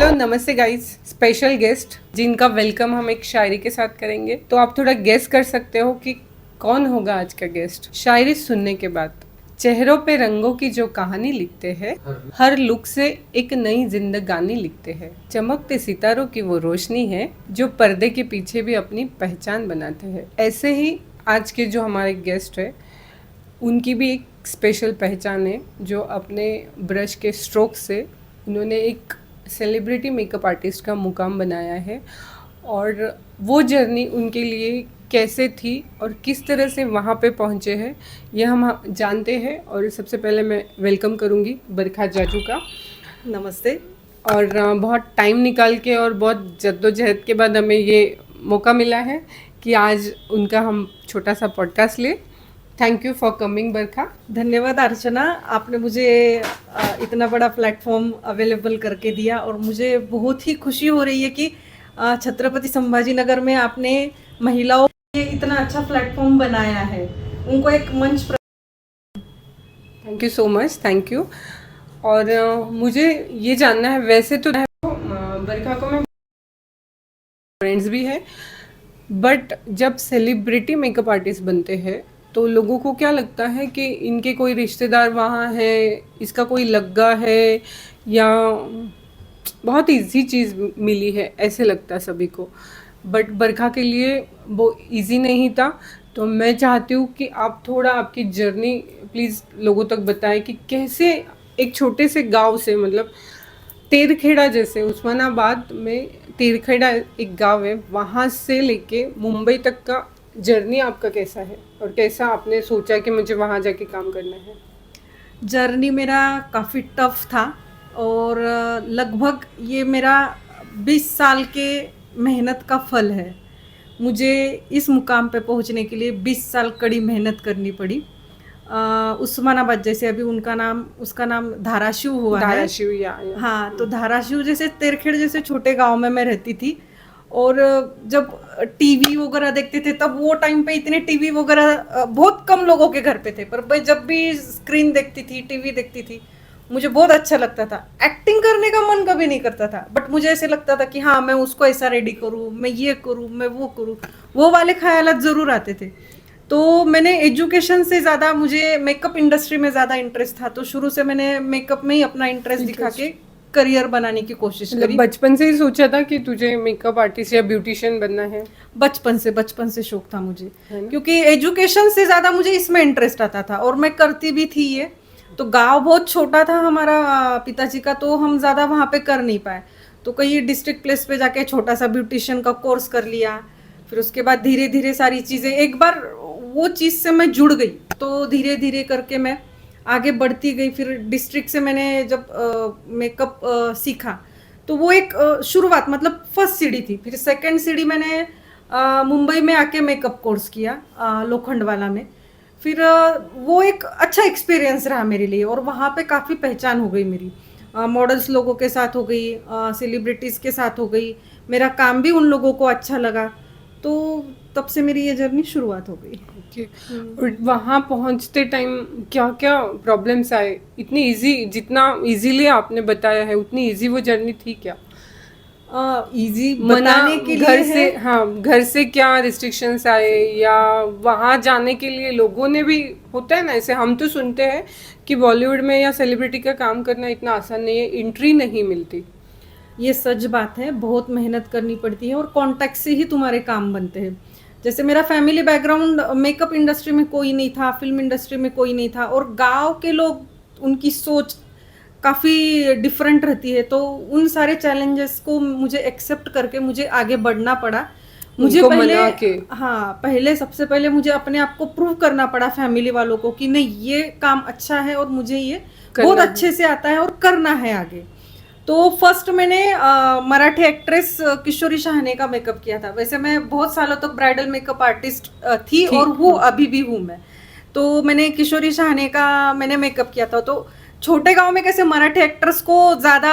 Hello नमस्ते guys. Special guest जिनका welcome हम एक शायरी के साथ करेंगे, तो आप थोड़ा गेस कर सकते हो कि कौन होगा आज का गेस्ट। शायरी सुनने के बाद चेहरों पे रंगों की जो कहानी लिखते हैं, हर लुक से एक नई जिंदगानी लिखते हैं। चमकते सितारों की वो रोशनी है जो पर्दे के पीछे भी अपनी पहचान बनाते हैं। ऐसे ही आज के जो हमारे गेस्ट है, उनकी भी एक स्पेशल पहचान है, जो अपने ब्रश के स्ट्रोक से उन्होंने एक सेलिब्रिटी मेकअप आर्टिस्ट का मुकाम बनाया है। और वो जर्नी उनके लिए कैसे थी और किस तरह से वहाँ पे पहुँचे हैं, ये हम जानते हैं। और सबसे पहले मैं वेलकम करूँगी बरखा जाजू का। नमस्ते। और बहुत टाइम निकाल के और बहुत जद्दोजहद के बाद हमें ये मौका मिला है कि आज उनका हम छोटा सा पॉडकास्ट लें। थैंक यू फॉर कमिंग बरखा। धन्यवाद अर्चना, आपने मुझे इतना बड़ा प्लेटफॉर्म अवेलेबल करके दिया और मुझे बहुत ही खुशी हो रही है कि छत्रपति संभाजी नगर में आपने महिलाओं के लिए इतना अच्छा प्लेटफॉर्म बनाया है, उनको एक मंच thank you so much, thank you. और मुझे ये जानना है, वैसे तो बरखा को मैं फ्रेंड्स भी है, बट जब सेलिब्रिटी मेकअप आर्टिस्ट बनते हैं तो लोगों को क्या लगता है कि इनके कोई रिश्तेदार वहाँ है, इसका कोई लग्गा है, या बहुत इजी चीज़ मिली है, ऐसे लगता है सभी को। बट बरखा के लिए वो इजी नहीं था। तो मैं चाहती हूँ कि आप थोड़ा आपकी जर्नी प्लीज़ लोगों तक बताएं कि कैसे एक छोटे से गांव से, मतलब तेरखेड़ा, जैसे उस्मानाबाद में तेरखेड़ा एक गांव है, वहाँ से लेके मुंबई तक का जर्नी आपका कैसा है और कैसा आपने सोचा कि मुझे वहाँ जाके काम करना है। जर्नी मेरा काफ़ी टफ था और लगभग ये मेरा 20 साल के मेहनत का फल है। मुझे इस मुकाम पे पहुंचने के लिए 20 साल कड़ी मेहनत करनी पड़ी। उस्मानाबाद, जैसे अभी उसका नाम धाराशिव हुआ है। धाराशिव या हाँ, तो धाराशिव जैसे तेरखेड़ जैसे छोटे गांव में मैं रहती थी। और जब टीवी वगैरह देखते थे, तब वो टाइम पे इतने टीवी वगैरह बहुत कम लोगों के घर पे थे, पर मैं जब भी स्क्रीन देखती थी, टीवी देखती थी, मुझे बहुत अच्छा लगता था। एक्टिंग करने का मन कभी नहीं करता था, बट मुझे ऐसे लगता था कि हाँ, मैं उसको ऐसा रेडी करूँ, मैं ये करूँ, मैं वो करूँ, वो वाले ख्यालात ज़रूर आते थे। तो मैंने एजुकेशन से ज़्यादा, मुझे मेकअप इंडस्ट्री में ज़्यादा इंटरेस्ट था, तो शुरू से मैंने मेकअप में ही अपना इंटरेस्ट दिखा के करियर बनाने की कोशिश करी। बचपन से ही सोचा था कि तुझे मेकअप आर्टिस्ट या ब्यूटिशियन बनना है? बचपन से शौक था मुझे, क्योंकि एजुकेशन से ज़्यादा मुझे इसमें इंटरेस्ट आता था और मैं करती भी थी ये। तो गांव बहुत छोटा था हमारा पिताजी का, तो हम ज़्यादा वहाँ पे कर नहीं पाए। तो कहीं डिस्ट्रिक्ट प्लेस पे जाके छोटा सा ब्यूटिशियन का कोर्स कर लिया। फिर उसके बाद धीरे धीरे सारी चीज़ें, एक बार वो चीज़ से मैं जुड़ गई, तो धीरे धीरे करके मैं आगे बढ़ती गई। फिर डिस्ट्रिक्ट से मैंने जब मेकअप सीखा, तो वो एक शुरुआत, मतलब फर्स्ट सीढ़ी थी। फिर सेकंड सीढ़ी मैंने मुंबई में आके मेकअप कोर्स किया लोखंडवाला में। फिर वो एक अच्छा एक्सपीरियंस रहा मेरे लिए, और वहाँ पे काफ़ी पहचान हो गई मेरी। मॉडल्स लोगों के साथ हो गई, सेलिब्रिटीज़ के साथ हो गई, मेरा काम भी उन लोगों को अच्छा लगा। तो तब से मेरी ये जर्नी शुरुआत हो गई। और वहाँ पहुँचते टाइम क्या क्या प्रॉब्लम्स आए? इतनी इजी, जितना इजीली आपने बताया है उतनी इजी वो जर्नी थी क्या? इजी बनाने के लिए घर से, हाँ, घर से क्या रिस्ट्रिक्शंस आए, या वहाँ जाने के लिए लोगों ने भी, होता है ना ऐसे, हम तो सुनते हैं कि बॉलीवुड में या सेलिब्रिटी का काम करना इतना आसान नहीं है, एंट्री नहीं मिलती। ये सच बात है, बहुत मेहनत करनी पड़ती है और कॉन्टैक्ट से ही तुम्हारे काम बनते हैं। जैसे मेरा फैमिली बैकग्राउंड मेकअप इंडस्ट्री में कोई नहीं था, फिल्म इंडस्ट्री में कोई नहीं था, और गांव के लोग, उनकी सोच काफ़ी डिफरेंट रहती है। तो उन सारे चैलेंजेस को मुझे एक्सेप्ट करके मुझे आगे बढ़ना पड़ा। मुझे पहले, हाँ, पहले सबसे पहले मुझे अपने आप को प्रूव करना पड़ा फैमिली वालों को कि नहीं, ये काम अच्छा है और मुझे ये बहुत अच्छे से आता है और करना है आगे। तो फर्स्ट मैंने मराठी एक्ट्रेस किशोरी शहाणे का मेकअप किया था। वैसे मैं बहुत सालों तक ब्राइडल मेकअप आर्टिस्ट थी और हूँ, अभी भी हूँ मैं। तो मैंने किशोरी शहाणे का मैंने मेकअप किया था। तो छोटे गांव में कैसे मराठी एक्ट्रेस को ज्यादा,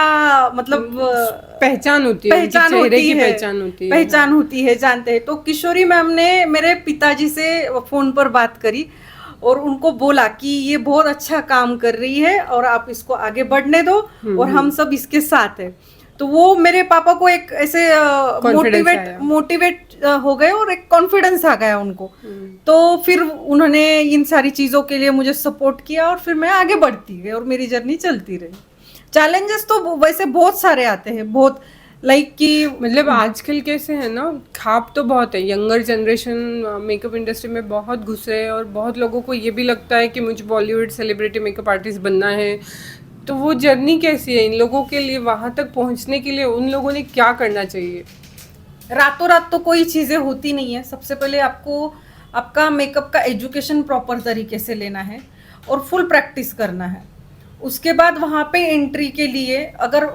मतलब पहचान होती है, पहचान होती है, जानते हैं। तो किशोरी मैम ने मेरे पिताजी से फोन पर बात करी और उनको बोला कि ये बहुत अच्छा काम कर रही है और आप इसको आगे बढ़ने दो और हम सब इसके साथ है। तो वो मेरे पापा को एक ऐसे Confidence आया। मोटिवेट हो गए और एक कॉन्फिडेंस आ गया उनको। तो फिर उन्होंने इन सारी चीजों के लिए मुझे सपोर्ट किया और फिर मैं आगे बढ़ती गई और मेरी जर्नी चलती रही। चैलेंजेस तो वैसे बहुत सारे आते हैं, बहुत लाइक कि मतलब आजकल कैसे है ना, खाप तो बहुत है, यंगर जनरेशन मेकअप इंडस्ट्री में बहुत घुस रहे हैं और बहुत लोगों को ये भी लगता है कि मुझे बॉलीवुड सेलिब्रिटी मेकअप आर्टिस्ट बनना है। तो वो जर्नी कैसी है इन लोगों के लिए, वहाँ तक पहुँचने के लिए उन लोगों ने क्या करना चाहिए? रातों रात तो कोई चीजें होती नहीं है। सबसे पहले आपको आपका मेकअप का एजुकेशन प्रॉपर तरीके से लेना है और फुल प्रैक्टिस करना है। उसके बाद वहाँ पे एंट्री के लिए अगर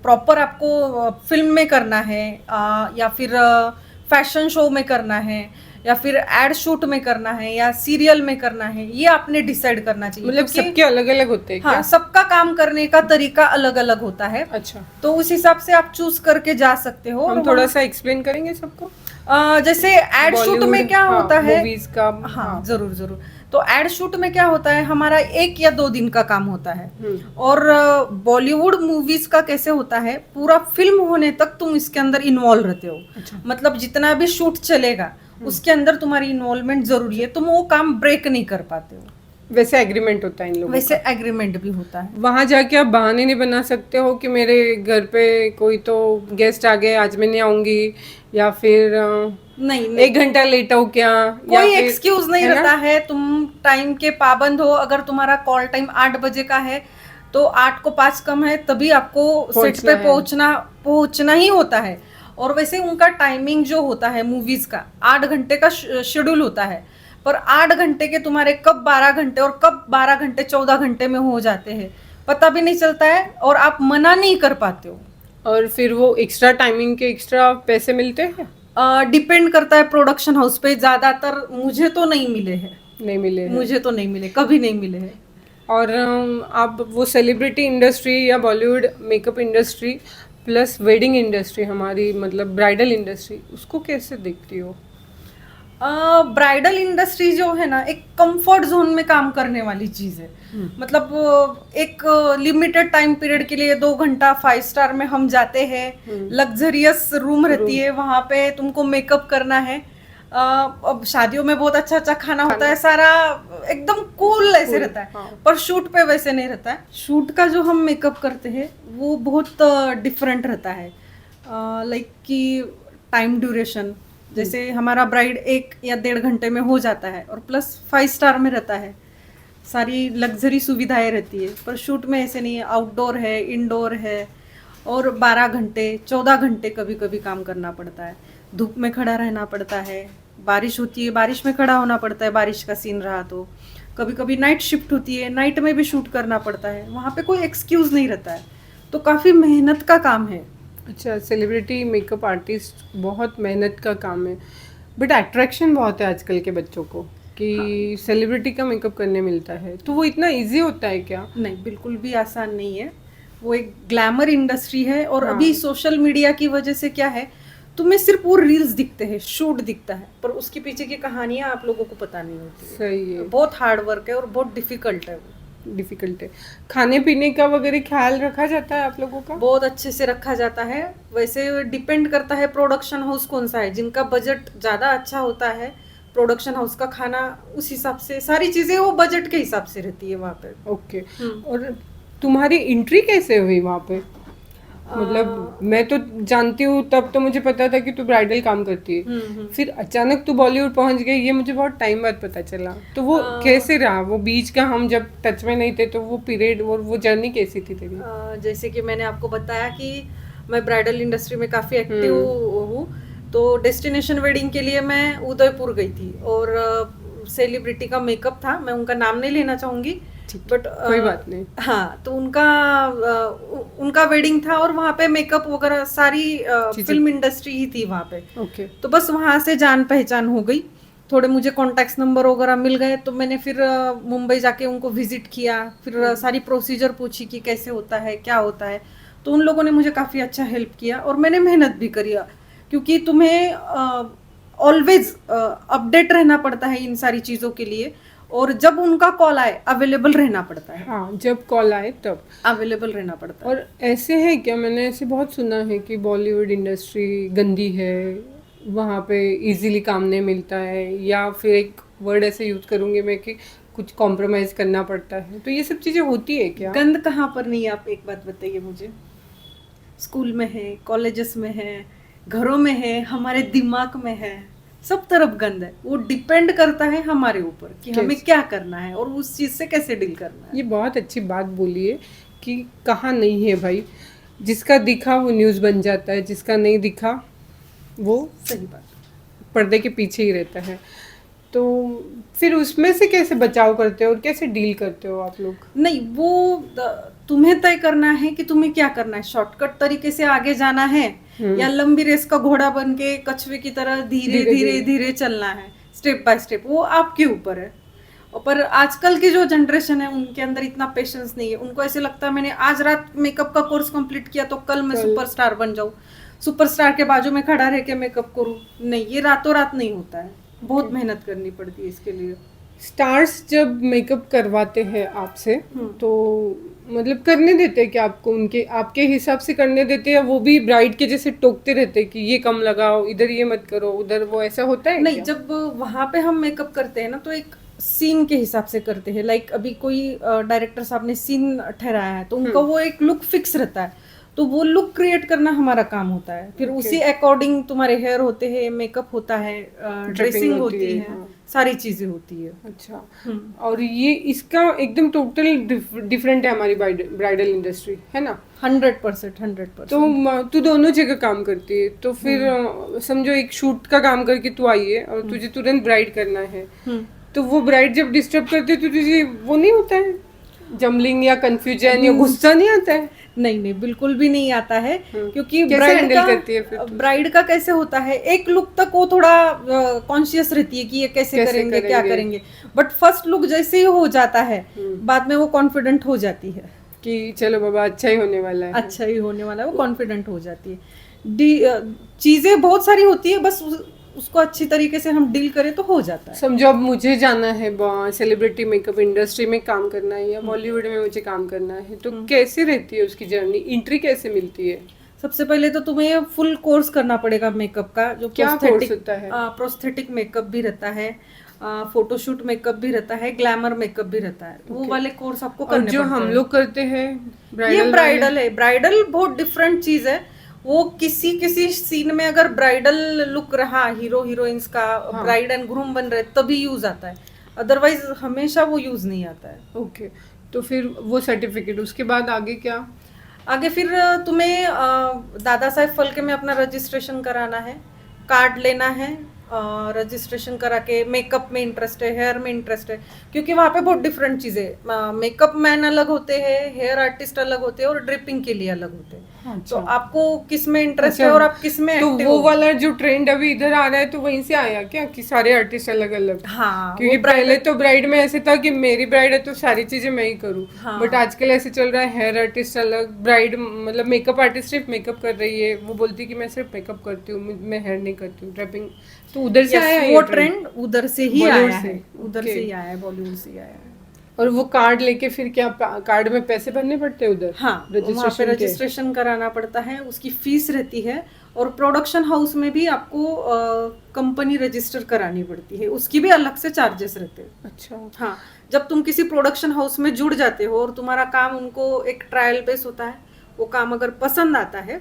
प्रॉपर आपको फिल्म में करना है या फिर फैशन शो में करना है या फिर एड शूट में करना है या सीरियल में करना है, ये आपने डिसाइड करना चाहिए। मतलब क्योंकि सबके अलग अलग होते हैं हाँ, क्या? सबका काम करने का तरीका अलग अलग होता है। अच्छा, तो उस हिसाब से आप चूज करके जा सकते हो। हम थोड़ा सा एक्सप्लेन करेंगे सबको। जैसे एड शूट में बॉलीवुड, क्या हाँ, होता है, मूवीज का। हाँ जरूर जरूर। तो एड शूट में क्या होता है, हमारा 1 या 2 दिन का काम होता है। और बॉलीवुड मूवीज का कैसे होता है, पूरा फिल्म होने तक तुम इसके अंदर इन्वॉल्व रहते हो। अच्छा। मतलब जितना भी शूट चलेगा उसके अंदर तुम्हारी इन्वॉल्वमेंट जरूरी है, तुम वो काम ब्रेक नहीं कर पाते हो। वैसे एग्रीमेंट होता है इन लोगों वैसे एग्रीमेंट भी होता है। वहां जाके आप बहाने नहीं बना सकते हो कि मेरे घर पे कोई तो गेस्ट आ गए, आज मैं नहीं आऊंगी, या फिर नहीं, 1 घंटा लेट हो क्या, या कोई फिर एक्सक्यूज नहीं है ना? रहता है। तुम टाइम के पाबंद हो। अगर तुम्हारा कॉल टाइम 8 बजे का है तो 8 को 5 कम है तभी आपको सेट पे पहुंचना ही होता है। और वैसे उनका टाइमिंग जो होता है मूवीज का 8 घंटे का शेड्यूल होता है, पर 8 घंटे के तुम्हारे कब 12 घंटे और कब 12 घंटे 14 घंटे में हो जाते हैं पता भी नहीं चलता है और आप मना नहीं कर पाते हो। और फिर वो एक्स्ट्रा टाइमिंग के एक्स्ट्रा पैसे मिलते हैं? डिपेंड करता है प्रोडक्शन हाउस पे। ज्यादातर मुझे तो नहीं मिले हैं। नहीं मिले हैं। मुझे तो नहीं मिले, कभी नहीं मिले हैं। और आप वो सेलिब्रिटी इंडस्ट्री या Bollywood makeup industry plus wedding industry, हमारी मतलब ब्राइडल इंडस्ट्री, उसको कैसे देखती हो? ब्राइडल इंडस्ट्री जो है ना, एक कंफर्ट जोन में काम करने वाली चीज है। मतलब एक लिमिटेड टाइम पीरियड के लिए 2 घंटा 5 स्टार में हम जाते हैं, लग्जरियस रूम रहती है, वहां पे तुमको मेकअप करना है। अब शादियों में बहुत अच्छा अच्छा खाना होता है, सारा एकदम कूल ऐसे रहता है। हाँ। पर शूट पे वैसे नहीं रहता है। शूट का जो हम मेकअप करते हैं वो बहुत डिफरेंट रहता है। लाइक कि टाइम ड्यूरेशन, जैसे हमारा ब्राइड 1 या 1.5 घंटे में हो जाता है और प्लस 5 स्टार में रहता है, सारी लग्जरी सुविधाएं रहती है। पर शूट में ऐसे नहीं है, आउटडोर है, इंडोर है और 12 घंटे 14 घंटे कभी कभी काम करना पड़ता है। धूप में खड़ा रहना पड़ता है, बारिश होती है, बारिश में खड़ा होना पड़ता है, बारिश का सीन रहा तो कभी कभी नाइट शिफ्ट होती है, नाइट में भी शूट करना पड़ता है। वहाँ पे कोई एक्सक्यूज नहीं रहता है, तो काफ़ी मेहनत का काम है। अच्छा, सेलिब्रिटी मेकअप आर्टिस्ट बहुत मेहनत का काम है, बट अट्रैक्शन बहुत है आजकल के बच्चों को कि सेलिब्रिटी का मेकअप करने मिलता है, तो वो इतना इजी होता है क्या? नहीं, बिल्कुल भी आसान नहीं है। वो एक ग्लैमर इंडस्ट्री है और हाँ। अभी सोशल मीडिया की वजह से क्या है, तुम्हें सिर्फ वो रील्स दिखते हैं, शूट दिखता है, पर उसके पीछे की कहानियां आप लोगों को पता नहीं होती है। सही है, बहुत हार्ड वर्क है और बहुत डिफिकल्ट है वो। डिफिकल्ट है। खाने पीने का वगैरह ख्याल रखा जाता है आप लोगों का? बहुत अच्छे से रखा जाता है। वैसे डिपेंड करता है प्रोडक्शन हाउस कौन सा है। जिनका बजट ज़्यादा अच्छा होता है, प्रोडक्शन हाउस का खाना उस हिसाब से, सारी चीज़ें वो बजट के हिसाब से रहती है वहाँ पे। ओके। और तुम्हारी एंट्री कैसे हुई वहाँ पे? मतलब मैं तो जानती हूँ, तब तो मुझे पता था कि तू ब्राइडल काम करती है, फिर अचानक तू बॉलीवुड पहुंच गई, ये मुझे बहुत टाइम बाद पता चला। तो वो कैसे रहा, वो बीच का, हम जब टच में नहीं थे तो वो पीरियड और वो जर्नी कैसी थी तेरी? जैसे कि मैंने आपको बताया कि मैं ब्राइडल इंडस्ट्री में काफ़ी एक्टिव हूँ, तो डेस्टिनेशन वेडिंग के लिए मैं उदयपुर गई थी और सेलिब्रिटी का मेकअप था। मैं उनका नाम नहीं लेना चाहूँगी, बट कोई बात नहीं। हाँ, तो उनका वेडिंग था और वहाँ पे मेकअप वगैरह सारी फिल्म इंडस्ट्री ही थी वहाँ पे। ओके। तो बस वहाँ से जान पहचान हो गई, थोड़े मुझे कॉन्टैक्ट नंबर वगैरह मिल गए, तो मैंने फिर मुंबई जाके उनको विजिट किया, फिर सारी प्रोसीजर पूछी कि कैसे होता है, क्या होता है। तो उन लोगों ने मुझे काफ़ी अच्छा हेल्प किया और मैंने मेहनत भी करी, क्योंकि तुम्हें ऑलवेज अपडेट रहना पड़ता है इन सारी चीज़ों के लिए। और जब उनका कॉल आए अवेलेबल रहना पड़ता है, हाँ, जब कॉल आए तब अवेलेबल रहना पड़ता है। और ऐसे है क्या, मैंने ऐसे बहुत सुना है कि बॉलीवुड इंडस्ट्री गंदी है, वहाँ पे इजीली काम नहीं मिलता है, या फिर एक वर्ड ऐसे यूज करूँगी मैं कि कुछ कॉम्प्रोमाइज करना पड़ता है, तो ये सब चीज़ें होती है क्या? गंद कहाँ पर नहीं है, आप एक बात बताइए मुझे। स्कूल में है, कॉलेजेस में है, घरों में है, हमारे दिमाग में है, सब तरफ गंद है। वो डिपेंड करता है हमारे ऊपर कि हमें कैसे? क्या करना है और उस चीज से कैसे डील करना है। ये बहुत अच्छी बात बोली है कि कहाँ नहीं है भाई, जिसका दिखा वो न्यूज़ बन जाता है, जिसका नहीं दिखा वो सही बात। पर्दे के पीछे ही रहता है। तो फिर उसमें से कैसे बचाव करते हो और कैसे डील करते हो आप लोग? नहीं, वो तुम्हें तय करना है कि तुम्हें क्या करना है। शॉर्टकट तरीके से आगे जाना है या लंबी रेस का घोड़ा बन के कछुए की तरह धीरे धीरे धीरे चलना है, स्टेप बाय स्टेप, वो आपके ऊपर है। पर आजकल की जो जनरेशन है उनके अंदर इतना पेशेंस नहीं है। उनको ऐसे लगता है मैंने आज रात मेकअप का कोर्स कंप्लीट किया तो कल मैं सुपरस्टार बन जाऊं, सुपरस्टार के बाजू में खड़ा रह के मेकअप करूं। नहीं, ये रातों रात नहीं होता है, बहुत मेहनत करनी पड़ती है इसके लिए। स्टार्स जब मेकअप करवाते हैं आपसे तो मतलब करने देते हैं कि आपको उनके आपके हिसाब से करने देते हैं, या वो भी ब्राइड के जैसे टोकते रहते हैं कि ये कम लगाओ, इधर ये मत करो, उधर वो, ऐसा होता है नहीं क्या? जब वहां पे हम मेकअप करते हैं ना तो एक सीन के हिसाब से करते हैं। लाइक अभी कोई डायरेक्टर साहब ने सीन ठहराया है तो उनका वो एक लुक फिक्स रहता है, तो वो लुक क्रिएट करना हमारा काम होता है। फिर उसी अकॉर्डिंग तुम्हारे हेयर होते हैं, मेकअप होता है, ड्रेसिंग होती है, हाँ। सारी चीजें होती है। अच्छा, और ये इसका एकदम टोटल डिफरेंट है हमारी ब्राइडल इंडस्ट्री, है ना? 100%, 100%। तो तू दोनों जगह काम करती है, तो फिर समझो एक शूट का काम करके तू आई है और तुझे तुरंत ब्राइड करना है, तो वो ब्राइड जब डिस्टर्ब करती है तो तुझे वो नहीं होता है जमलिंग या कंफ्यूजन या गुस्सा नहीं आता है? नहीं नहीं, बिल्कुल भी नहीं आता है। क्योंकि कैसे हैंडल करती है फिर? ब्राइड का कैसे होता है, एक लुक तक वो थोड़ा कॉन्शियस रहती है कि ये कैसे करेंगे, क्या करेंगे। बट फर्स्ट लुक जैसे ही हो जाता है बाद में वो कॉन्फिडेंट हो जाती है कि चलो बाबा अच्छा ही होने वाला है, अच्छा ही होने वाला है, वो कॉन्फिडेंट हो जाती है। चीजें बहुत सारी होती है, बस उसको अच्छी तरीके से हम डील करें तो हो जाता है। समझो अब मुझे जाना है सेलिब्रिटी मेकअप इंडस्ट्री में काम करना है या बॉलीवुड में मुझे काम करना है, तो कैसे रहती है उसकी जर्नी, एंट्री कैसे मिलती है? सबसे पहले तो तुम्हें फुल कोर्स करना पड़ेगा मेकअप का। जो क्या कोर्स होता है? प्रोस्थेटिक मेकअप भी रहता है, फोटोशूट मेकअप भी रहता है, ग्लैमर मेकअप भी रहता है। वो वाले कोर्स आपको करने पड़ते हैं। जो हम लोग करते हैं ये ब्राइडल है। ब्राइडल बहुत डिफरेंट चीज है। वो किसी किसी सीन में अगर ब्राइडल लुक रहा, हीरो हीरोइंस का ब्राइड एंड ग्रूम बन रहे तभी यूज आता है, अदरवाइज हमेशा वो यूज नहीं आता है। ओके, तो फिर वो सर्टिफिकेट उसके बाद आगे क्या? आगे फिर तुम्हें दादा साहेब फलके में अपना रजिस्ट्रेशन कराना है, कार्ड लेना है, रजिस्ट्रेशन करा के मेकअप में इंटरेस्ट है, हेयर में इंटरेस्ट है, क्योंकि वहाँ पे बहुत डिफरेंट चीजें, मेकअप मैन अलग होते हैं, हेयर आर्टिस्ट अलग होते हैं और ड्रिपिंग के लिए अलग होते हैं। तो आपको किस में इंटरेस्ट है और आप किस में तो वो वाला जो ट्रेंड अभी इधर आ रहा है तो वहीं से आया क्या कि सारे आर्टिस्ट अलग अलग? हाँ, क्योंकि पहले तो ब्राइड में ऐसे था कि मेरी ब्राइड है तो सारी चीजें मैं ही करूँ, बट आजकल ऐसे चल रहा है हेयर आर्टिस्ट अलग, ब्राइड मतलब मेकअप आर्टिस्ट सिर्फ मेकअप कर रही है, वो बोलती है कि मैं सिर्फ मेकअप करती हूँ, मैं हेयर नहीं करती हूँ, ड्रेपिंग। तो उधर से आया वो ट्रेंड, उधर से ही आया है, उधर से ही आया है, बॉलीवुड से ही आया है। और वो कार्ड लेके फिर क्या कार्ड में पैसे भरने पड़ते हैं उधर? हाँ, वहाँ पे रजिस्ट्रेशन कराना पड़ता है, उसकी फीस रहती है। और प्रोडक्शन हाउस में भी आपको कंपनी रजिस्टर करानी पड़ती है, उसकी भी अलग से चार्जेस रहते हैं। अच्छा, हाँ, जब तुम किसी प्रोडक्शन हाउस में जुड़ जाते हो और तुम्हारा काम उनको एक ट्रायल बेस होता है, वो काम अगर पसंद आता है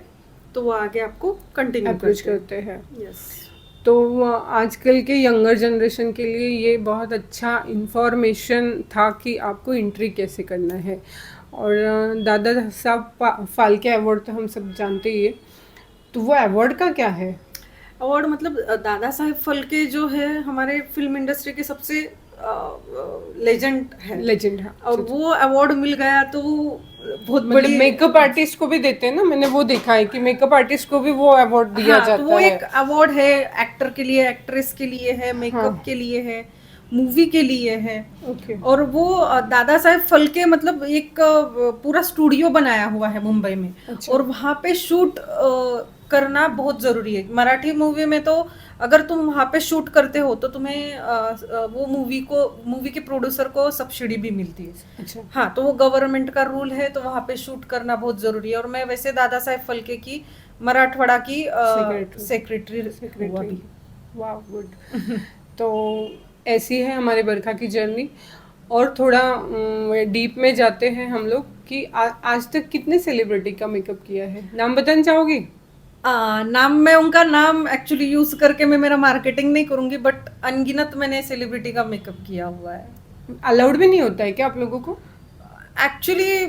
तो वो आगे आपको कंटिन्यू अप्रोच करते हैं। यस। तो आजकल के यंगर जनरेशन के लिए ये बहुत अच्छा इंफॉर्मेशन था कि आपको एंट्री कैसे करना है। और दादा साहब फाल्के अवार्ड तो हम सब जानते ही है, तो वो अवार्ड का क्या है? अवार्ड मतलब दादा साहेब फाल्के जो है हमारे फिल्म इंडस्ट्री के सबसे लेजेंड है। लेजेंड है। और वो अवार्ड मिल गया तो बहुत बड़ी, मेकअप आर्टिस्ट को भी देते हैं ना, मैंने वो देखा है कि मेकअप आर्टिस्ट को भी वो अवार्ड दिया जाता है। तो वो एक अवार्ड है, एक्टर के लिए, एक्ट्रेस के लिए है, मेकअप के लिए है, मूवी के लिए है। और वो दादा साहेब फाल्के मतलब एक पूरा स्टूडियो बनाया हुआ है मुंबई में। और वहाँ पे शूट करना बहुत जरूरी है। मराठी मूवी में तो अगर तुम वहां पे शूट करते हो तो तुम्हें वो मूवी के प्रोड्यूसर को सब्सिडी भी मिलती है। अच्छा। हाँ, तो वो गवर्नमेंट का रूल है, तो वहां पे शूट करना बहुत जरूरी है। और मैं वैसे दादा साहेब फाल्के की मराठवाड़ा की सेक्रेटरी हुआ भी। वाह, गुड। तो ऐसी है हमारे बरखा की जर्नी। और थोड़ा डीप में जाते हैं हम लोग कि आज तक कितने सेलिब्रिटी का मेकअप किया है, नाम बताना चाहोगी? नाम, मैं उनका नाम एक्चुअली यूज करके मैं मेरा मार्केटिंग नहीं करूंगी, बट अनगिनत मैंने सेलिब्रिटी का मेकअप किया हुआ है। अलाउड भी नहीं होता है क्या आप लोगों को? एक्चुअली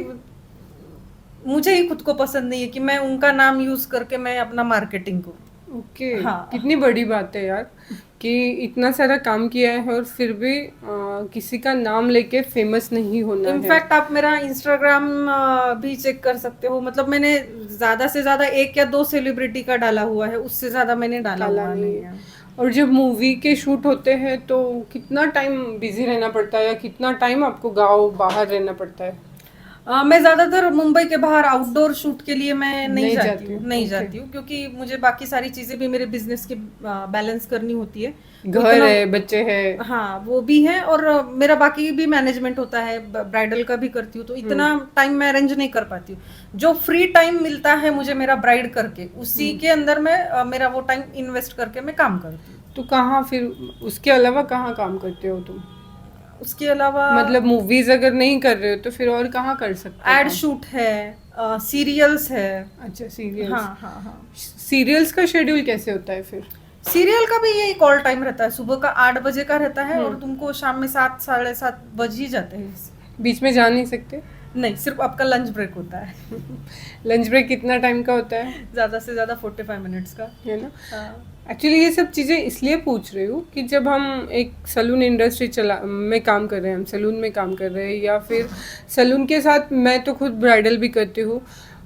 मुझे ही खुद को पसंद नहीं है कि मैं उनका नाम यूज करके मैं अपना मार्केटिंग करूं। ओके। हाँ। कितनी बड़ी बात है यार कि इतना सारा काम किया है और फिर भी किसी का नाम लेके फेमस नहीं होना है। इनफैक्ट आप मेरा इंस्टाग्राम भी चेक कर सकते हो, मतलब मैंने ज्यादा से ज्यादा 1 या 2 सेलिब्रिटी का डाला हुआ है, उससे ज्यादा मैंने डाला हुआ नहीं है। और जब मूवी के शूट होते हैं तो कितना टाइम बिजी रहना पड़ता है, या कितना टाइम आपको गांव बाहर रहना पड़ता है? मैं ज्यादातर मुंबई के बाहर आउटडोर शूट के लिए मैं नहीं जाती हूँ, Okay. जाती हूँ, क्योंकि मुझे बाकी सारी चीजें भी मेरे बिजनेस के बैलेंस करनी होती है। घर है, बच्चे हैं। हाँ, वो भी है, और मेरा बाकी भी मैनेजमेंट होता है, ब्राइडल का भी करती हूँ, तो इतना टाइम मैं अरेंज नहीं कर पाती हूँ। जो फ्री टाइम मिलता है मुझे मेरा ब्राइड करके, उसी के अंदर मैं मेरा वो टाइम इन्वेस्ट करके मैं काम करती हूँ। तो कहाँ फिर उसके अलावा कहाँ काम करते हो तुम? उसके अलावा मतलब मूवीज अगर नहीं कर रहे हो तो फिर और कहाँ कर सकते हो? एड शूट है, सीरियल्स है। अच्छा, सीरियल्स। हाँ हाँ हाँ। सीरियल्स का शेड्यूल कैसे होता है फिर? सीरियल का भी यही कॉल टाइम रहता है, सुबह का 8 बजे का रहता है, और तुमको शाम में 7 7:30 बज ही जाते हैं। बीच में जा नहीं सकते? नहीं, सिर्फ आपका लंच ब्रेक होता है। लंच ब्रेक कितना टाइम का होता है? ज्यादा से ज्यादा 45 मिनट्स का, है ना? हाँ। एक्चुअली ये सब चीज़ें इसलिए पूछ रही हूँ कि जब हम एक सलून इंडस्ट्री में काम कर रहे हैं, हम सलून में काम कर रहे हैं, या फिर सलून के साथ मैं तो खुद ब्राइडल भी करती हूँ,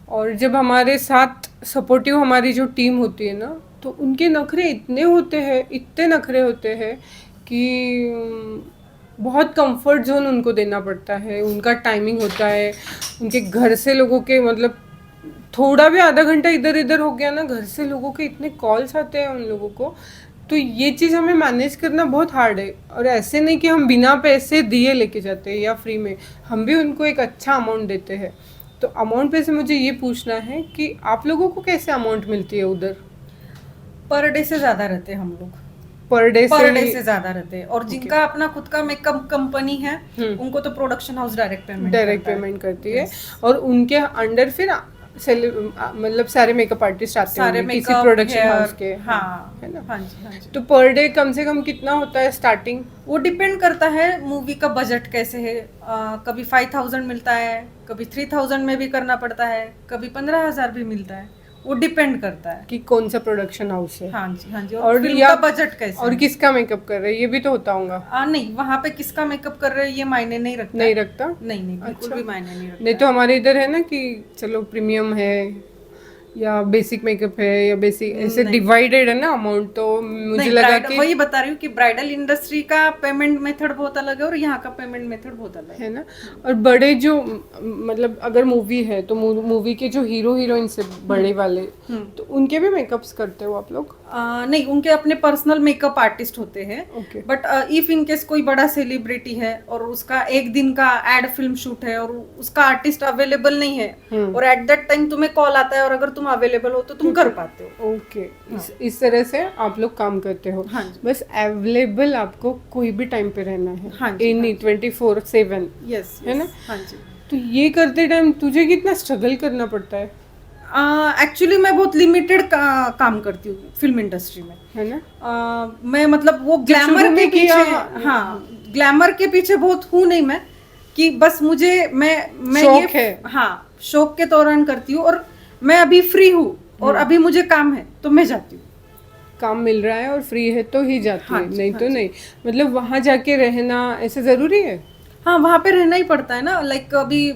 और जब हमारे साथ सपोर्टिव हमारी जो टीम होती है ना, तो उनके नखरे इतने होते हैं, इतने नखरे होते हैं कि बहुत कंफर्ट जोन उनको देना पड़ता है। उनका टाइमिंग होता है, उनके घर से लोगों के, मतलब थोड़ा भी आधा घंटा इधर इधर हो गया ना, घर से लोगों के इतने कॉल्स आते हैं उन लोगों को, तो ये चीज़ हमें मैनेज करना बहुत हार्ड है। और ऐसे नहीं कि हम बिना पैसे दिए लेके जाते हैं या फ्री में, हम भी उनको एक अच्छा अमाउंट देते हैं। तो अमाउंट पे से मुझे ये पूछना है कि आप लोगों को कैसे अमाउंट मिलती है उधर? पर डे से ज्यादा रहते हैं हम लोग, पर डे से ज्यादा रहते हैं। और जिनका अपना खुद का मेकअप कंपनी है, उनको तो प्रोडक्शन हाउस डायरेक्ट पेमेंट करती है। और उनके अंडर फिर मतलब सारे मेकअप आर्टिस्ट आते हैं किसी प्रोडक्शन हाउस के। हाँ, है ना? हाँ जी, हाँ जी। तो पर डे कम से कम कितना होता है स्टार्टिंग? वो डिपेंड करता है मूवी का बजट कैसे है। कभी 5000 मिलता है, कभी 3000 में भी करना पड़ता है, कभी 15,000 भी मिलता है। वो डिपेंड करता है कि कौन सा प्रोडक्शन हाउस है। हाँ जी, हाँ जी। और फिल्म का बजट कैसे और किसका मेकअप कर रहे हैं, ये भी तो होता होगा। नहीं, वहाँ पे किसका मेकअप कर रहे हैं ये मायने नहीं रखता। नहीं रखता? नहीं, बिल्कुल भी मायने नहीं रखता। नहीं तो हमारे इधर है ना कि चलो प्रीमियम है या बेसिक मेकअप है या बेसिक, ऐसे डिवाइडेड है ना अमाउंट, तो मुझे लगा कि वही बता रही हूँ कि ब्राइडल इंडस्ट्री का पेमेंट मेथड बहुत अलग है और यहाँ का पेमेंट मेथड बहुत अलग है ना। और बड़े जो, मतलब अगर मूवी है तो मूवी के जो हीरो हीरोइन से बड़े वाले, तो उनके भी मेकअप्स करते हो आप लोग? नहीं, उनके अपने पर्सनल मेकअप आर्टिस्ट होते हैं। Okay. But if in case कोई बड़ा सेलिब्रिटी है और उसका एक दिन का एड फिल्म शूट है और उसका आर्टिस्ट अवेलेबल नहीं है, और एट दैट टाइम तुम्हें कॉल आता है और अगर तुम अवेलेबल हो तो तुम कर पाते हो। ओके। इस तरह से आप लोग काम करते हो। हाँ, बस अवेलेबल आपको कोई भी टाइम पे रहना है। हाँ, 24/7। यस, है ना? हाँ जी। तो ये करते टाइम तुझे कितना स्ट्रगल करना पड़ता है? एक्चुअली मैं बहुत लिमिटेड काम करती हूँ फिल्म इंडस्ट्री में, है ना। मैं मतलब वो ग्लैमर के पीछे, हाँ, ग्लैमर के पीछे बहुत हूँ नहीं मैं, कि बस मुझे मैं शौक ये है। हाँ, शौक के दौरान करती हूँ। और मैं अभी फ्री हूँ और अभी मुझे काम है तो मैं जाती हूँ। काम मिल रहा है और फ्री है तो ही जाती है, नहीं तो हाँ नहीं। मतलब वहाँ जाके रहना ऐसे जरूरी है? हाँ, वहाँ पे रहना ही पड़ता है ना। लाइक अभी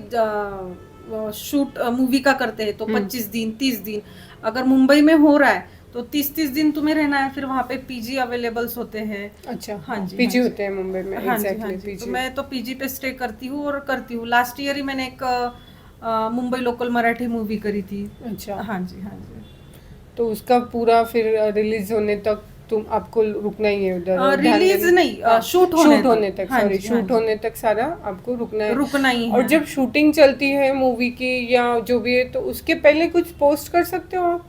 शूट मूवी का करते हैं तो 25 दिन 30 दिन, अगर मुंबई में हो रहा है तो 30 दिन तुम्हें रहना है। फिर वहाँ पे पीजी अवेलेबल्स होते हैं। अच्छा, हाँ जी, पीजी होते हैं मुंबई में। हाँ जी, एग्जैक्टली, हाँ जी। पीजी। तो मैं तो पीजी पे स्टे करती हूँ और करती हूँ। लास्ट ईयर ही मैंने एक मुंबई लोकल मराठी मूवी करी थी। अच्छा। हाँ जी, हाँ जी। तो उसका पूरा फिर रिलीज होने तक तुम आपको रुकना ही है उधर, और ध्यान रिलीज देना- नहीं, हाँ, शूट शूट होने होने तक। तक, हाँ सॉरी, जी, हाँ शूट जी। होने तक सारा आपको रुकना है। रुकना ही और है। जब शूटिंग चलती है मूवी की या जो भी है, तो उसके पहले कुछ पोस्ट कर सकते हो आप,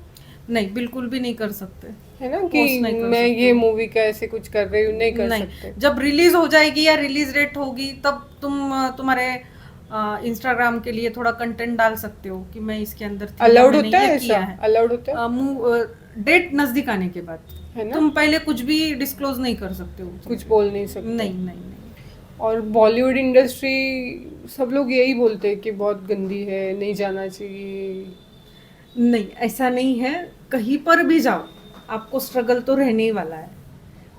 नहीं, बिल्कुल भी नहीं कर सकते। है ना, कि पोस्ट नहीं कर मैं सकते ये हो। मूवी का ऐसे कुछ कर रही हूँ, नहीं कर नहीं, सकते। जब रिलीज हो जाएगी या रिलीज डेट होगी तब तुम तुम्हारे इंस्टाग्राम के लिए थोड़ा कंटेंट डाल सकते हो कि मैं इसके अंदर थी या अलाउड मैंने होता है ये ऐसा? किया है। अलाउड होता है? डेट नजदीक आने के बाद है ना? तुम पहले कुछ भी डिस्क्लोज नहीं कर सकते हो। कुछ बोल नहीं सकते? नहीं नहीं नहीं। और बॉलीवुड इंडस्ट्री, सब लोग यही बोलते हैं कि बहुत गंदी है, नहीं जाना चाहिए। नहीं, ऐसा नहीं है। कहीं पर भी जाओ आपको स्ट्रगल तो रहने ही वाला है,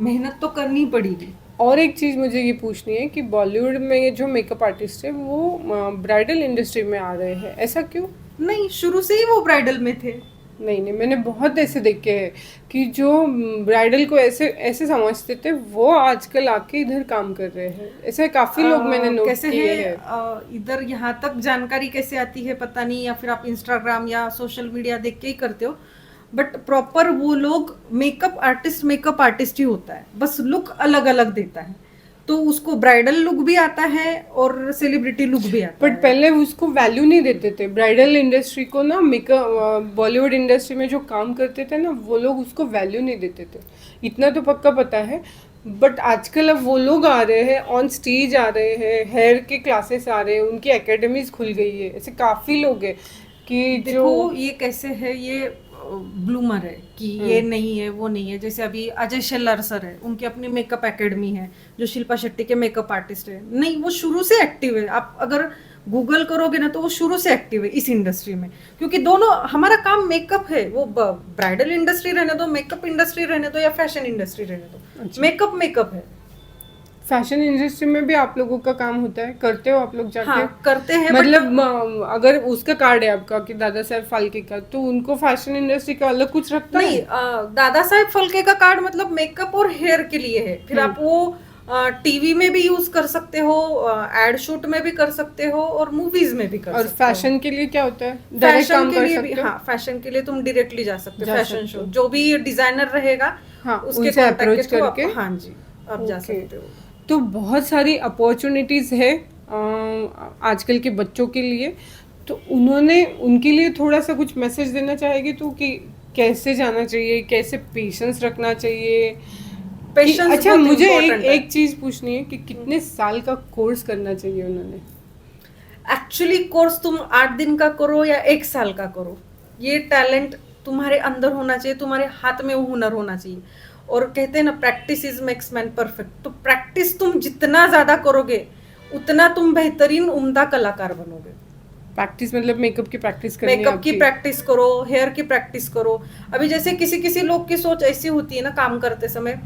मेहनत तो करनी पड़ेगी। और एक चीज़ मुझे ये पूछनी है कि बॉलीवुड में जो मेकअप आर्टिस्ट है वो ब्राइडल इंडस्ट्री में आ रहे हैं, ऐसा क्यों? नहीं, शुरू से ही वो ब्राइडल में थे। नहीं नहीं, मैंने बहुत ऐसे देखे हैं कि जो ब्राइडल को ऐसे ऐसे समझते थे, वो आजकल आके इधर काम कर रहे हैं। ऐसे काफ़ी लोग मैंने नोट कैसे किए है, हैं। इधर यहाँ तक जानकारी कैसे आती है पता नहीं, या फिर आप इंस्टाग्राम या सोशल मीडिया देख के ही करते हो, बट प्रॉपर वो लोग मेकअप आर्टिस्ट ही होता है, बस लुक अलग अलग देता है, तो उसको ब्राइडल लुक भी आता है और सेलिब्रिटी लुक भी आता बट है। पहले उसको वैल्यू नहीं देते थे ब्राइडल इंडस्ट्री को ना, मेकअप बॉलीवुड इंडस्ट्री में जो काम करते थे ना, वो लोग उसको वैल्यू नहीं देते थे, इतना तो पक्का पता है। बट आजकल अब वो लोग आ रहे हैं, ऑन स्टेज आ रहे हैं, हेयर के क्लासेस आ रहे हैं, उनकी एकेडमीज खुल गई है, ऐसे काफ़ी लोग हैं कि जो देखो ये कैसे है, ये ब्लूमर है कि ये नहीं है वो नहीं है। जैसे अभी अजय शेल्लर सर है, उनकी अपनी मेकअप एकेडमी है, जो शिल्पा शेट्टी के मेकअप आर्टिस्ट है। नहीं, वो शुरू से एक्टिव है, आप अगर गूगल करोगे ना तो वो शुरू से एक्टिव है इस इंडस्ट्री में, क्योंकि दोनों हमारा काम मेकअप है। वो ब्राइडल इंडस्ट्री रहने दो, मेकअप इंडस्ट्री रहने दो, या फैशन इंडस्ट्री रहने दो, अच्छा। मेकअप है। फैशन इंडस्ट्री में भी आप लोगों का काम होता है, करते हो आप लोग जाके? हाँ, करते हैं। मतलब अगर उसका कार्ड है आपका कि दादा साहब फाल्के का, तो उनको फैशन इंडस्ट्री का अलग कुछ रखता नहीं, है? दादा साहेब फाल्के का कार्ड मतलब मेकअप और हेयर के लिए है। फिर आप वो टीवी में भी यूज कर सकते हो, एड शूट में भी कर सकते हो, और मूवीज में भी कर और सकते हो। फैशन के लिए क्या होता है? डायरेक्ट काम फैशन के कर लिए भी, सकते हो? हाँ, फैशन के लिए तुम डायरेक्टली जा सकते हो। जा फैशन सकते शो, हो। जो भी डिजाइनर रहेगा, हाँ, उसके उनसे कॉन्टैक्ट अप्रोच के थ्रू करके। हाँ जी, आप जा ओके। सकते हो। तो बहुत सारी अपॉर्चुनिटीज़ है आजकल के बच्चों के लिए, तो उन्होंने उनके लिए थोड़ा सा कुछ मैसेज देना चाहेगी तो, कि कैसे जाना चाहिए, कैसे पेशेंस रखना चाहिए? पेशेंस अच्छा, बहुत मुझे important है। एक चीज़ पूछनी है कि कितने साल का कोर्स करना चाहिए उन्होंने? एक्चुअली कोर्स तुम 8 दिन का करो या 1 साल का करो, ये टैलेंट तुम्हारे अंदर होना चाहिए, तुम्हारे हाथ में वो हुनर होना चाहिए। और कहते हैं ना, practice is makes man perfect. तो प्रैक्टिस तुम जितना ज्यादा करोगे उतना तुम बेहतरीन उम्दा कलाकार बनोगे। प्रैक्टिस मतलब मेकअप की प्रैक्टिस करनी है मेकअप की आपकी? प्रैक्टिस करो, हेयर की प्रैक्टिस करो। अभी जैसे किसी किसी लोग की सोच ऐसी होती है ना काम करते समय,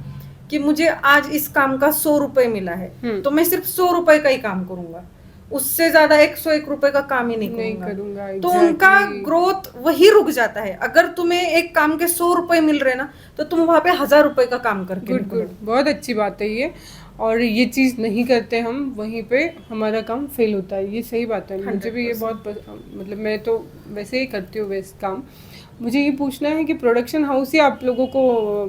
कि मुझे आज इस काम का 100 रुपए मिला है, तो मैं सिर्फ 100 रुपए का ही काम करूंगा, उससे ज्यादा 101 रुपए का काम ही नहीं करूंगा। तो उनका ग्रोथ वही रुक जाता है। अगर तुम्हें एक काम के 100 रुपए मिल रहे ना, तो तुम वहां पे 1000 रुपए का काम करके गुड गुड, बहुत अच्छी बात है ये। और ये चीज़ नहीं करते हम, वहीं पे हमारा काम फेल होता है, ये सही बात है। मुझे भी ये बहुत मतलब मैं तो वैसे ही करती हूँ वैसे काम। मुझे ये पूछना है कि प्रोडक्शन हाउस ही आप लोगों को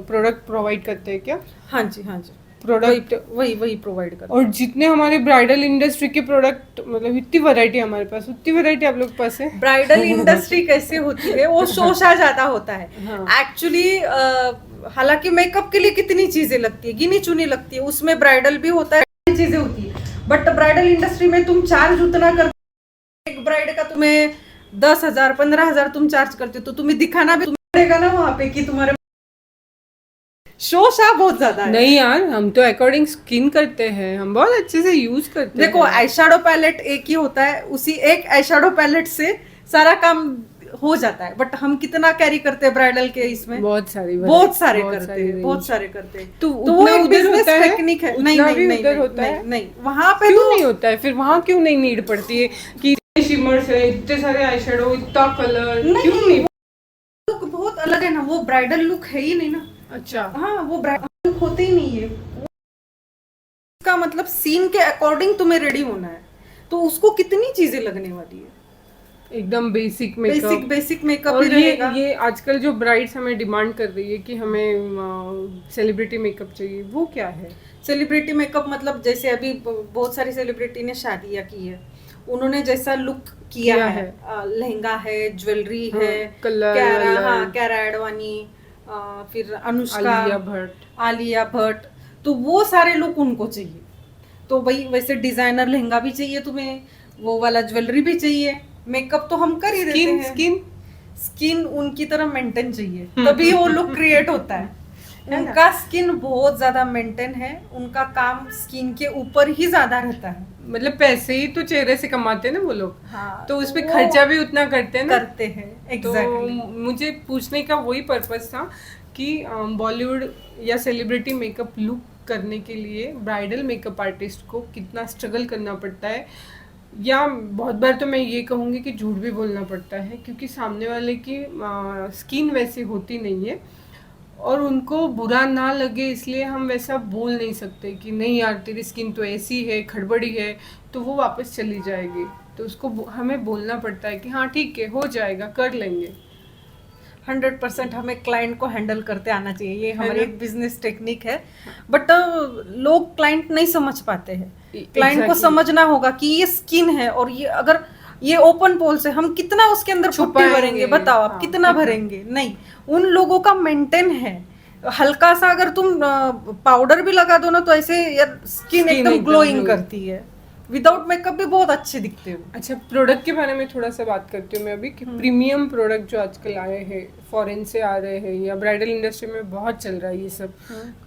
प्रोडक्ट प्रोवाइड करते हैं क्या? हाँ जी, हाँ जी, प्रोडक्ट वही प्रोवाइड करते। और जितने हमारे ब्राइडल इंडस्ट्री के प्रोडक्ट, मतलब इतनी वैरायटी हमारे पास, उतनी वैरायटी आप लोग के पास है? ब्राइडल इंडस्ट्री कैसे होती है, वो शोशा ज्यादा होता है एक्चुअली। हालांकि मेकअप के लिए कितनी चीजें लगती है, गिनी चुनी लगती है, उसमें ब्राइडल भी होता है, चीजें होती है। बट ब्राइडल इंडस्ट्री में तुम चार्ज उतना करते, एक ब्राइड का तुम्हें 10,000 15,000 तुम चार्ज करते हो, तो तुम्हें दिखाना भी पड़ेगा ना वहां पे कि तुम्हारे शोशा बहुत ज्यादा है। नहीं यार, हम तो अकॉर्डिंग स्किन करते हैं, हम बहुत अच्छे से यूज करते हैं। देखो, आई शेडो पैलेट एक ही होता है, उसी एक आई शेडो पैलेट से सारा काम हो जाता है। बट हम कितना कैरी करते हैं ब्राइडल के इसमें? बहुत सारे करते हैं। तो वो एक उधर बिजनेस होता है, टेक्निक है। उतना नहीं भी नहीं उधर नहीं होता है? नहीं, वहां पे क्यों तो नहीं होता है? फिर वहां क्यों नहीं नीड पड़ती है कि शिमर्स है, इतने सारे आई शेडो, इतना कलर, क्यों नहीं? लुक बहुत अलग है ना, वो ब्राइडल लुक है ही नहीं ना। अच्छा, हाँ, वो ब्राइडल लुक होते ही नहीं है। उसका मतलब सीन के अकॉर्डिंग तुम्हें रेडी होना है, तो उसको कितनी चीजें लगने वाली है। एकदम बेसिक मेकअप। बेसिक मेकअप और ही रहेगा। ये आजकल जो ब्राइड्स हमें डिमांड कर रही है कि हमें सेलिब्रिटी मेकअप चाहिए, वो क्या है? सेलिब्रिटी मेकअप मतलब जैसे अभी बहुत सारी सेलिब्रिटी ने शादियां की है, उन्होंने जैसा लुक किया है, लहंगा है, ज्वेलरी हाँ, है, कलर कैरा, वलर, हाँ कैरा एडवानी, फिर अनुष्का, आलिया भट्ट, तो वो सारे लुक उनको चाहिए। तो भाई वैसे डिजाइनर लहंगा भी चाहिए तुम्हें, वो वाला ज्वेलरी भी चाहिए, मेकअप तो हम कर ही देते हैं। स्किन उनकी तरह मेंटेन चाहिए, तभी वो लुक क्रिएट होता है। उनका स्किन बहुत ज्यादा मेंटेन है, उनका काम स्किन के ऊपर ही ज्यादा रहता है। मतलब पैसे ही तो चेहरे से कमाते हैं ना वो लोग। हाँ, तो उसपे खर्चा भी उतना करते हैं ना। करते हैं, एग्जैक्टली। तो मुझे पूछने का वही पर्पस था कि बॉलीवुड या सेलिब्रिटी मेकअप लुक करने के लिए ब्राइडल मेकअप आर्टिस्ट को कितना स्ट्रगल करना पड़ता है, या बहुत बार तो मैं ये कहूँगी कि झूठ भी बोलना पड़ता है, क्योंकि सामने वाले की स्किन वैसी होती नहीं है और उनको बुरा ना लगे इसलिए हम वैसा बोल नहीं सकते कि नहीं यार तेरी स्किन तो ऐसी है, खड़बड़ी है, तो वो वापस चली जाएगी। तो उसको हमें बोलना पड़ता है कि हाँ ठीक है, हो जाएगा, कर लेंगे। 100% हमें क्लाइंट को हैंडल करते आना चाहिए, ये हमारी एक बिजनेस टेक्निक है। बट लोग क्लाइंट नहीं समझ पाते हैं। क्लाइंट को समझना होगा कि ये स्किन है, और ये अगर ये ओपन पोल से हम कितना उसके अंदर पुट्टी भरेंगे, बताओ आप कितना भरेंगे? नहीं, उन लोगों का मेंटेन है। हल्का सा अगर तुम पाउडर भी लगा दो ना, तो ऐसे यार स्किन एकदम ग्लोइंग करती है। विदाउट मेकअप भी बहुत अच्छे दिखते हो। अच्छा, प्रोडक्ट के बारे में थोड़ा सा बात करती हूँ मैं अभी कि प्रीमियम प्रोडक्ट जो आजकल आए हैं, फॉरेन से आ रहे हैं या ब्राइडल इंडस्ट्री में बहुत चल रहा है ये सब,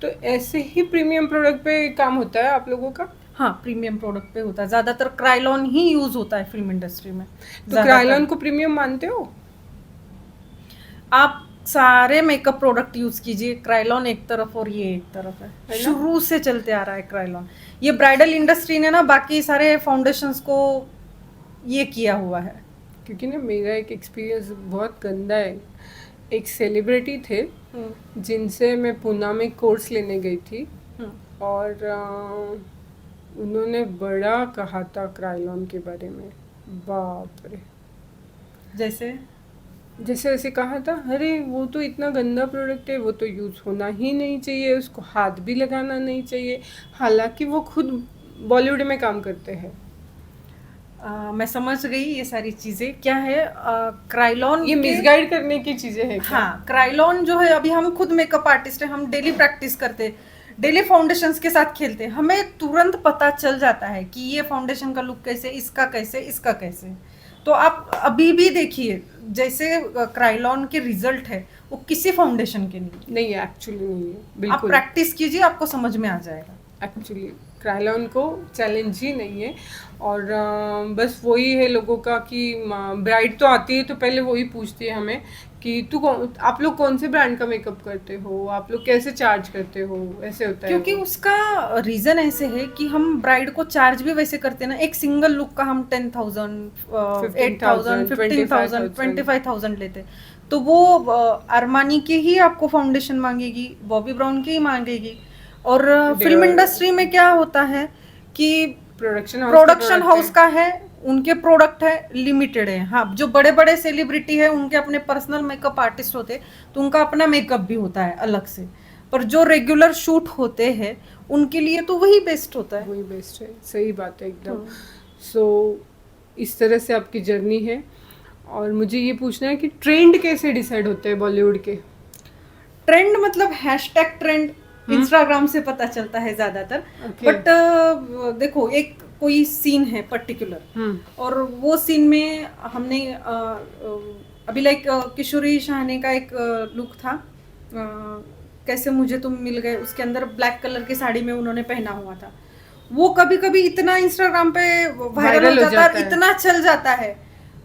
तो ऐसे ही प्रीमियम प्रोडक्ट पे काम होता है आप लोगों का? हाँ, प्रीमियम प्रोडक्ट पे होता है, ज्यादातर क्राइलॉन ही यूज होता है फिल्म इंडस्ट्री में। तो क्राइलॉन को प्रीमियम मानते हो आप? सारे मेकअप प्रोडक्ट यूज कीजिए, क्राइलॉन एक तरफ और ये एक तरफ है, शुरू से चलते आ रहा है क्राइलॉन। ये ब्राइडल इंडस्ट्री ने ना बाकी सारे फाउंडेशंस को ये किया हुआ है। क्योंकि ना मेरा एक एक्सपीरियंस बहुत गंदा है। एक सेलिब्रिटी थे जिनसे मैं पूना में कोर्स लेने गई थी, और उन्होंने बड़ा कहा था क्राइलॉन के बारे में, बाप रे। जैसे ऐसे कहा था, अरे वो तो इतना गंदा प्रोडक्ट है, वो तो यूज़ होना ही नहीं चाहिए, उसको हाथ भी लगाना नहीं चाहिए। हालांकि वो खुद बॉलीवुड में काम करते हैं। मैं समझ गई ये सारी चीजें क्या है। क्राइलॉन ये मिसगाइड करने की चीजें हैं क्या? हाँ, क्राइलॉन जो है, अभी हम खुद मेकअप आर्टिस्ट हैं, हम डेली प्रैक्टिस करते, डेली फाउंडेशंस के साथ खेलते, हमें तुरंत पता चल जाता है कि ये फाउंडेशन का लुक कैसे, इसका कैसे, इसका कैसे। तो आप अभी भी देखिए, जैसे क्राइलॉन के रिजल्ट है वो किसी फाउंडेशन के नहीं एक्चुअली नहीं है, आप बिल्कुल। प्रैक्टिस कीजिए, आपको समझ में आ जाएगा। एक्चुअली क्राइलॉन को चैलेंज ही नहीं है। और बस वही है लोगों का कि ब्राइड तो आती है तो पहले वही पूछती है हमें कि आप लोग कौन से ब्रांड का मेकअप करते हो, आप लोग कैसे चार्ज करते हो, ऐसे होता है। क्योंकि उसका रीजन ऐसे है कि हम ब्राइड को चार्ज भी वैसे करते हैं ना, एक सिंगल लुक का हम 10,000, 8,000, 15,000, 25,000 लेते, तो वो अरमानी के ही आपको फाउंडेशन मांगेगी, बॉबी ब्राउन के ही मांगेगी। और फिल्म इंडस्ट्री में क्या होता है कि प्रोडक्शन हाउस का है, उनके प्रोडक्ट है, लिमिटेड है। हाँ, जो बड़े बड़े सेलिब्रिटी है उनके अपने पर्सनल मेकअप आर्टिस्ट होते, तो उनका अपना मेकअप भी होता है अलग से। पर जो रेगुलर शूट होते हैं उनके लिए तो वही बेस्ट होता है। वही बेस्ट है, सही बात है एकदम। सो इस तरह से आपकी जर्नी है। और मुझे ये पूछना है कि ट्रेंड कैसे डिसाइड होते हैं बॉलीवुड के? ट्रेंड मतलब हैशटैग ट्रेंड इंस्टाग्राम से पता चलता है ज्यादातर। बट देखो, एक कोई सीन है पर्टिकुलर, और वो सीन में हमने अभी लाइक किशोरी शाहने का एक लुक था, कैसे मुझे तुम मिल गए, उसके अंदर ब्लैक कलर की साड़ी में उन्होंने पहना हुआ था। वो कभी कभी इतना इंस्टाग्राम पे वायरल हो जाता है, इतना चल जाता है,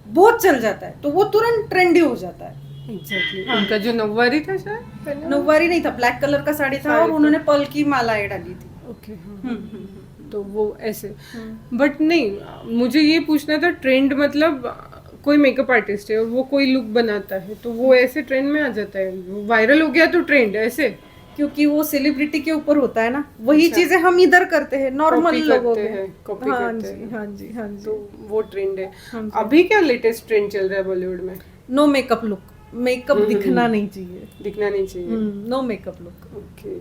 बहुत चल जाता है, तो वो तुरंत ट्रेंडी हो जाता है। Exactly. हाँ। उनका जो नौवारी था, शायद नौवारी नहीं था, ब्लैक कलर का साड़ी था और उन्होंने पर्ल की मालाएं डाली थी। ओके, तो वो ऐसे। बट नहीं, मुझे ये पूछना था, ट्रेंड मतलब कोई मेकअप आर्टिस्ट है और वो कोई लुक बनाता है तो वो ऐसे ट्रेंड में आ जाता है, वायरल हो गया तो ट्रेंड ऐसे? क्योंकि वो सेलिब्रिटी के ऊपर होता है ना, वही अच्छा। चीजें हम इधर करते हैं नॉर्मल कॉपी लोगों करते में। हैं, कॉपी हाँ करते जी, हैं। हाँ जी, हाँ जी। तो वो ट्रेंड है। हाँ जी। अभी क्या लेटेस्ट ट्रेंड चल रहा है बॉलीवुड में? नो मेकअप लुक, मेकअप दिखना हम्म। नहीं चाहिए। दिखना नहीं चाहिए। No makeup look. ओके।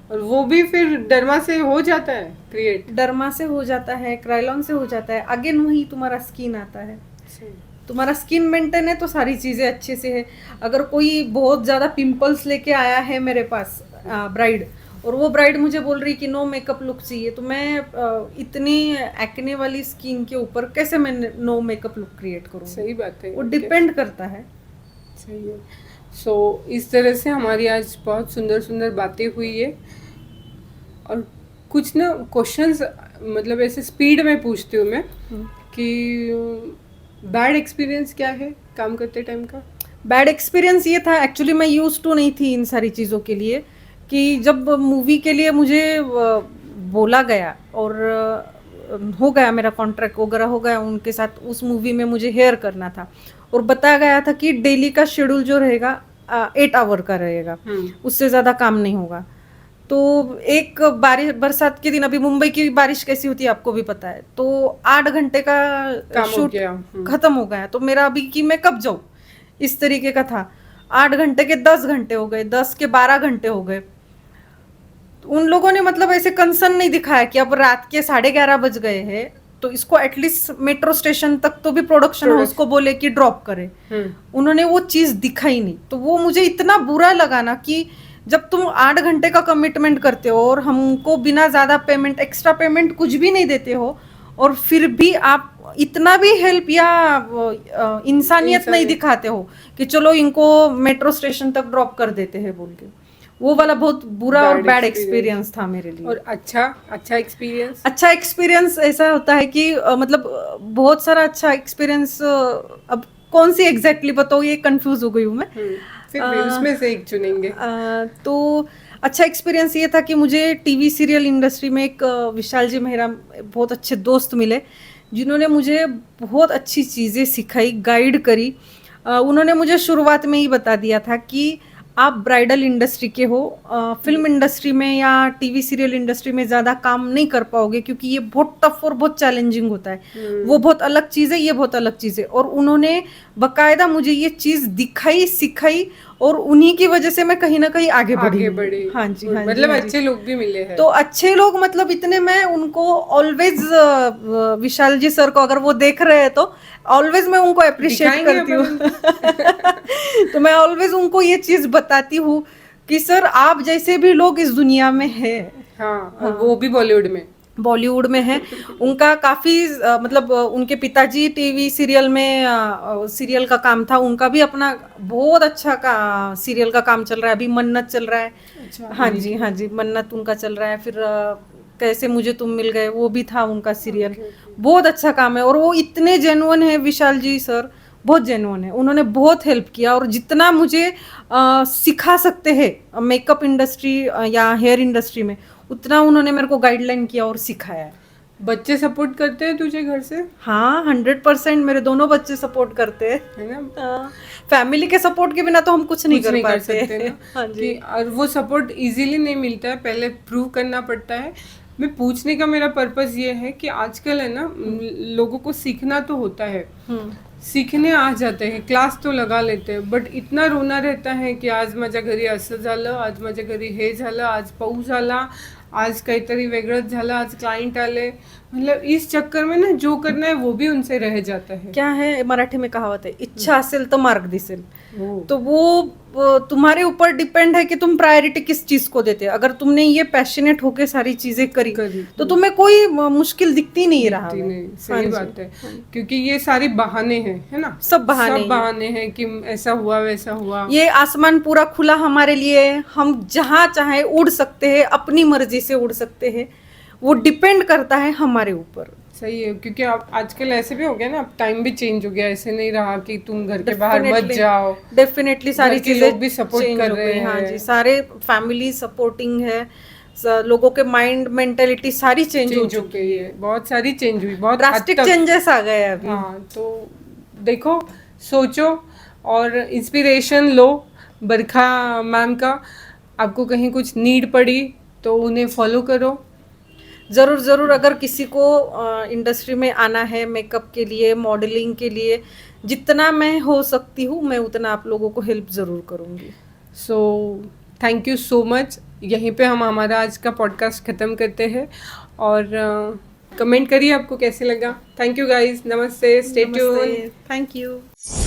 और वो भी फिर डरमा से हो जाता है क्रिएट? डर्मा से हो जाता है, क्राइलॉन से हो जाता है, अगेन वही तुम्हारा स्किन आता है। तुम्हारा स्किन मेंटेन है तो सारी चीजें अच्छे से है। अगर कोई बहुत ज्यादा पिंपल्स लेके आया है मेरे पास ब्राइड, और वो ब्राइड मुझे बोल रही कि नो मेकअप लुक चाहिए, तो मैं इतनी एक्ने वाली स्किन के ऊपर कैसे मैं नो मेकअप लुक क्रिएट करूँ? सही बात है। वो डिपेंड करता है। सही है। सो इस तरह से हमारी आज बहुत सुंदर सुंदर बातें हुई है। और कुछ ना क्वेश्चंस मतलब ऐसे स्पीड में पूछती हूँ मैं कि बैड एक्सपीरियंस क्या है काम करते टाइम का? बैड एक्सपीरियंस ये था, एक्चुअली मैं यूज टू नहीं थी इन सारी चीज़ों के लिए, कि जब मूवी के लिए मुझे बोला गया और हो गया मेरा कॉन्ट्रैक्ट वगैरह हो गया उनके साथ, उस मूवी में मुझे हेयर करना था और बताया गया था कि डेली का शेड्यूल जो रहेगा 8 आवर का रहेगा, उससे ज़्यादा काम नहीं होगा। तो एक बारिश बरसात के दिन, अभी मुंबई की बारिश कैसी होती है आपको भी पता है, तो 8 घंटे का काम हो शूट गया। खत्म हो गया। तो मेरा अभी कि मैं कब जाऊँ, इस तरीके का था। 8 घंटे के 10 घंटे हो गए, 10 के 12 घंटे हो गए। उन लोगों ने मतलब ऐसे कंसर्न नहीं दिखाया कि अब रात के 11:30 बज गए हैं तो इसको एटलीस्ट मेट्रो स्टेशन तक तो भी प्रोडक्शन हाउस को बोले कि ड्रॉप करे। उन्होंने वो चीज दिखाई नहीं। तो वो मुझे इतना बुरा लगा ना कि जब तुम 8 घंटे का कमिटमेंट करते हो और हमको बिना ज्यादा पेमेंट, एक्स्ट्रा पेमेंट कुछ भी नहीं देते हो, और फिर भी आप इतना भी हेल्प या इंसानियत नहीं दिखाते हो कि चलो इनको मेट्रो स्टेशन तक ड्रॉप कर देते हैं बोल के। वो वाला बहुत बुरा और बैड एक्सपीरियंस था मेरे लिए। और अच्छा एक्सपीरियंस? अच्छा एक्सपीरियंस ऐसा होता है कि मतलब बहुत सारा अच्छा एक्सपीरियंस, अब कौन सी एग्जैक्टली बताओ, ये कंफ्यूज हो गई हूँ मैं। फिर भी उसमें से एक चुनेंगे। तो अच्छा एक्सपीरियंस ये था कि मुझे टीवी सीरियल इंडस्ट्री में एक विशाल जी मेहरा बहुत अच्छे दोस्त मिले, जिन्होंने मुझे बहुत अच्छी चीज़ें सिखाई, गाइड करी। उन्होंने मुझे शुरुआत में ही बता दिया था कि आप ब्राइडल इंडस्ट्री के हो, फिल्म इंडस्ट्री में या टीवी सीरियल इंडस्ट्री में ज़्यादा काम नहीं कर पाओगे, क्योंकि ये बहुत टफ और बहुत चैलेंजिंग होता है। वो बहुत अलग चीज़ है, ये बहुत अलग चीज़ है। और उन्होंने बकायदा मुझे ये चीज़ दिखाई, सिखाई, और उन्हीं की वजह से मैं कहीं ना कहीं आगे बढ़ी। हाँ जी, हाँ मतलब जी, अच्छे लोग भी मिले हैं। तो अच्छे लोग मतलब इतने, मैं उनको ऑलवेज, विशाल जी सर को अगर वो देख रहे हैं तो ऑलवेज मैं उनको अप्रिशिएट करती हूँ। तो मैं ऑलवेज उनको ये चीज बताती हूँ कि सर आप जैसे भी लोग इस दुनिया में है। हाँ, और वो भी बॉलीवुड में है। उनका काफी मतलब उनके पिताजी टीवी सीरियल में सीरियल का काम था, उनका भी अपना बहुत अच्छा सीरियल का काम चल रहा है। अभी मन्नत चल रहा है। अच्छा, हाँ जी, हाँ जी, मन्नत उनका चल रहा है। फिर कैसे मुझे तुम मिल गए, वो भी था उनका सीरियल। बहुत अच्छा काम है। और वो इतने जेन्युइन है, विशाल जी सर बहुत जेन्युइन है। उन्होंने बहुत हेल्प किया, और जितना मुझे सिखा सकते हैं मेकअप इंडस्ट्री या हेयर इंडस्ट्री में, उतना उन्होंने मेरे को गाइडलाइन किया और सिखाया है। बच्चे सपोर्ट करते हैं तुझे घर से? हाँ, 100% मेरे दोनों बच्चे सपोर्ट करते हैं, है ना। फैमिली के सपोर्ट के बिना तो हम कुछ नहीं कर सकते ना। हाँ जी। कि और वो सपोर्ट इजीली नहीं मिलता है, पहले प्रूव करना पड़ता है। मैं पूछने का मेरा पर्पस ये है कि आजकल है ना, लोगों को सीखना तो होता है, सीखने आ जाते हैं, क्लास तो लगा लेते हैं, बट इतना रोना रहता है की आज माझ्या घरी असं झालं, आज माझ्या घरी हे झालं, आज पाऊस आला, आज काहीतरी वेगळंच झालं, आज क्लाइंट आले। मतलब इस चक्कर में ना जो करना है वो भी उनसे रह जाता है। क्या है, मराठी में कहावत है, इच्छा असेल तो मार्ग दिसेल। तो वो तुम्हारे ऊपर डिपेंड है कि तुम प्रायोरिटी किस चीज को देते हो। अगर तुमने ये पैशनेट होके सारी चीजें करी तो तुम्हें कोई मुश्किल दिखती नहीं रहा। सही बात है, क्योंकि ये सारी बहाने हैं, है ना। सब बहाने हैं कि ऐसा हुआ वैसा हुआ। ये आसमान पूरा खुला हमारे लिए, हम जहाँ चाहे उड़ सकते हैं, अपनी मर्जी से उड़ सकते हैं। वो डिपेंड करता है हमारे ऊपर। सही है, क्योंकि आप आजकल ऐसे भी हो गया ना, अब टाइम भी चेंज हो गया, ऐसे नहीं रहा कि तुम घर के बाहर मत जाओ। डेफिनेटली सारी चीजें लोग भी सपोर्ट कर रहे हैं। हाँ जी, सारे फैमिली सपोर्टिंग है, लोगों के माइंड मेंटेलिटी सारी चेंज हो चुकी है। बहुत सारी चेंज हुई, बहुत ड्रास्टिक चेंजेस आ गए अभी। हाँ, तो देखो, सोचो और इंस्पिरेशन लो बरखा मैम का। आपको कहीं कुछ नीड पड़ी तो उन्हें फॉलो करो। ज़रूर ज़रूर, अगर किसी को इंडस्ट्री में आना है मेकअप के लिए, मॉडलिंग के लिए, जितना मैं हो सकती हूँ मैं उतना आप लोगों को हेल्प ज़रूर करूँगी। So thank you so much. यहीं पे हम हमारा आज का पॉडकास्ट ख़त्म करते हैं और कमेंट करिए आपको कैसे लगा। थैंक यू गाइस, नमस्ते, स्टे ट्यून। Thank you.